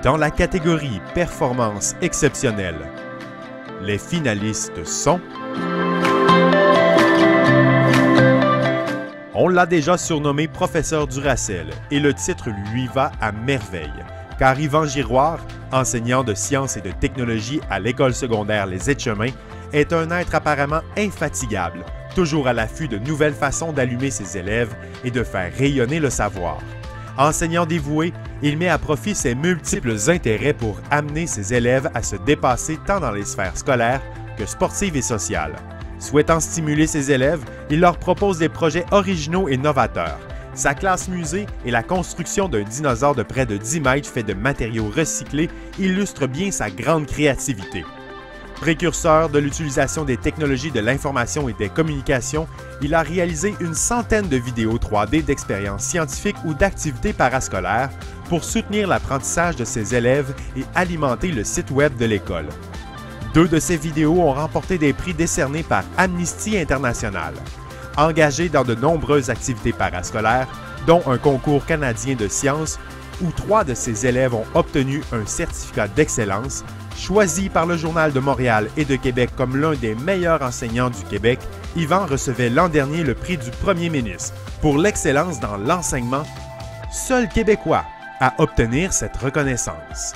Dans la catégorie Performance exceptionnelle, les finalistes sont... On l'a déjà surnommé Professeur Duracell et le titre lui va à merveille, car Yvan Giroir, enseignant de sciences et de technologie à l'école secondaire Les Etchemins, est un être apparemment infatigable, toujours à l'affût de nouvelles façons d'allumer ses élèves et de faire rayonner le savoir. Enseignant dévoué, il met à profit ses multiples intérêts pour amener ses élèves à se dépasser tant dans les sphères scolaires que sportives et sociales. Souhaitant stimuler ses élèves, il leur propose des projets originaux et novateurs. Sa classe musée et la construction d'un dinosaure de près de 10 mètres fait de matériaux recyclés illustrent bien sa grande créativité. Précurseur de l'utilisation des technologies de l'information et des communications, il a réalisé une centaine de vidéos 3D d'expériences scientifiques ou d'activités parascolaires pour soutenir l'apprentissage de ses élèves et alimenter le site web de l'école. 2 de ces vidéos ont remporté des prix décernés par Amnesty International. Engagé dans de nombreuses activités parascolaires, dont un concours canadien de sciences, où 3 de ses élèves ont obtenu un certificat d'excellence, choisi par le Journal de Montréal et de Québec comme l'un des meilleurs enseignants du Québec, Yvan recevait l'an dernier le prix du Premier ministre pour l'excellence dans l'enseignement, seul Québécois à obtenir cette reconnaissance.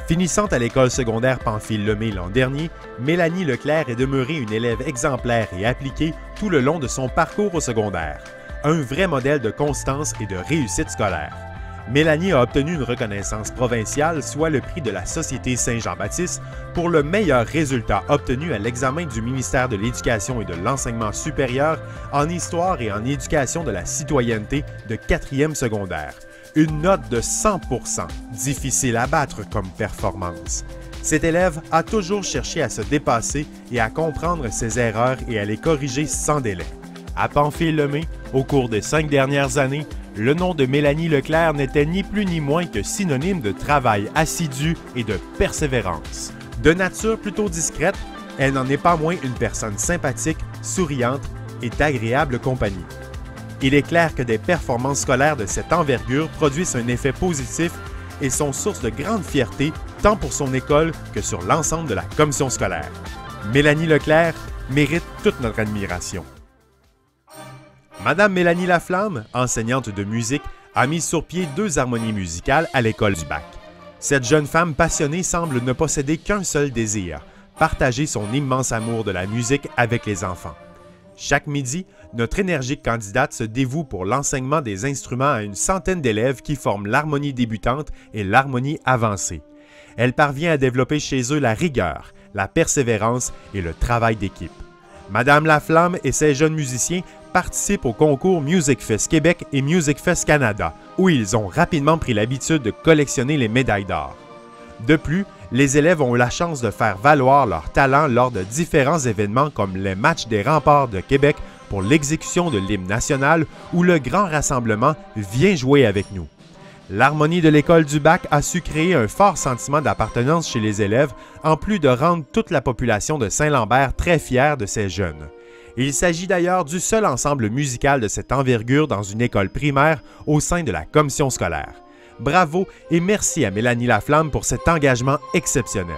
Finissant à l'école secondaire Pamphile-Lemay l'an dernier, Mélanie Leclerc est demeurée une élève exemplaire et appliquée tout le long de son parcours au secondaire. Un vrai modèle de constance et de réussite scolaire. Mélanie a obtenu une reconnaissance provinciale, soit le prix de la Société Saint-Jean-Baptiste, pour le meilleur résultat obtenu à l'examen du ministère de l'Éducation et de l'Enseignement supérieur en histoire et en éducation de la citoyenneté de 4e secondaire. Une note de 100%, difficile à battre comme performance. Cet élève a toujours cherché à se dépasser et à comprendre ses erreurs et à les corriger sans délai. À Pamphile-Lemay, au cours des 5 dernières années, le nom de Mélanie Leclerc n'était ni plus ni moins que synonyme de travail assidu et de persévérance. De nature plutôt discrète, elle n'en est pas moins une personne sympathique, souriante et d'agréable compagnie. Il est clair que des performances scolaires de cette envergure produisent un effet positif et sont source de grande fierté tant pour son école que sur l'ensemble de la commission scolaire. Mélanie Leclerc mérite toute notre admiration. Madame Mélanie Laflamme, enseignante de musique, a mis sur pied 2 harmonies musicales à l'école du bac. Cette jeune femme passionnée semble ne posséder qu'un seul désir, partager son immense amour de la musique avec les enfants. Chaque midi, notre énergique candidate se dévoue pour l'enseignement des instruments à une centaine d'élèves qui forment l'harmonie débutante et l'harmonie avancée. Elle parvient à développer chez eux la rigueur, la persévérance et le travail d'équipe. Madame Laflamme et ses jeunes musiciens participent au concours Music Fest Québec et Music Fest Canada, où ils ont rapidement pris l'habitude de collectionner les médailles d'or. De plus, les élèves ont eu la chance de faire valoir leur talent lors de différents événements comme les matchs des Remparts de Québec pour l'exécution de l'hymne national ou le grand rassemblement « Viens jouer avec nous ». L'harmonie de l'école du bac a su créer un fort sentiment d'appartenance chez les élèves, en plus de rendre toute la population de Saint-Lambert très fière de ces jeunes. Il s'agit d'ailleurs du seul ensemble musical de cette envergure dans une école primaire au sein de la commission scolaire. Bravo et merci à Mélanie Laflamme pour cet engagement exceptionnel.